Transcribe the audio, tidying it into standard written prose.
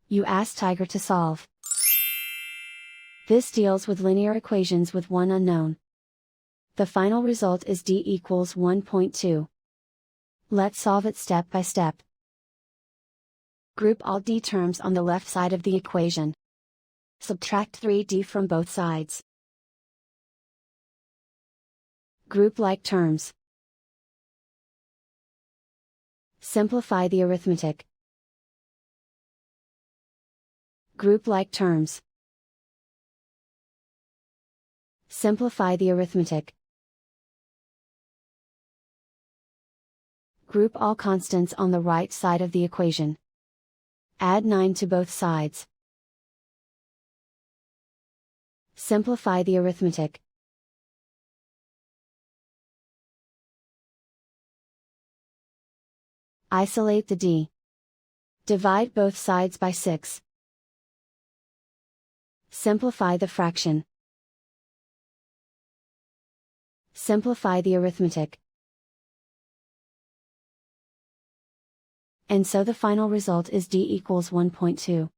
You ask Tiger to solve. This deals with linear equations with one unknown. The final result is d equals 1.2. Let's solve it step by step. Group all d terms on the left side of the equation. Subtract 3d from both sides. Group like terms. Simplify the arithmetic. Group like terms. Simplify the arithmetic. Group all constants on the right side of the equation. Add 9 to both sides. Simplify the arithmetic. Isolate the d. Divide both sides by 6. Simplify the fraction. Simplify the arithmetic. And so the final result is d equals 1.2.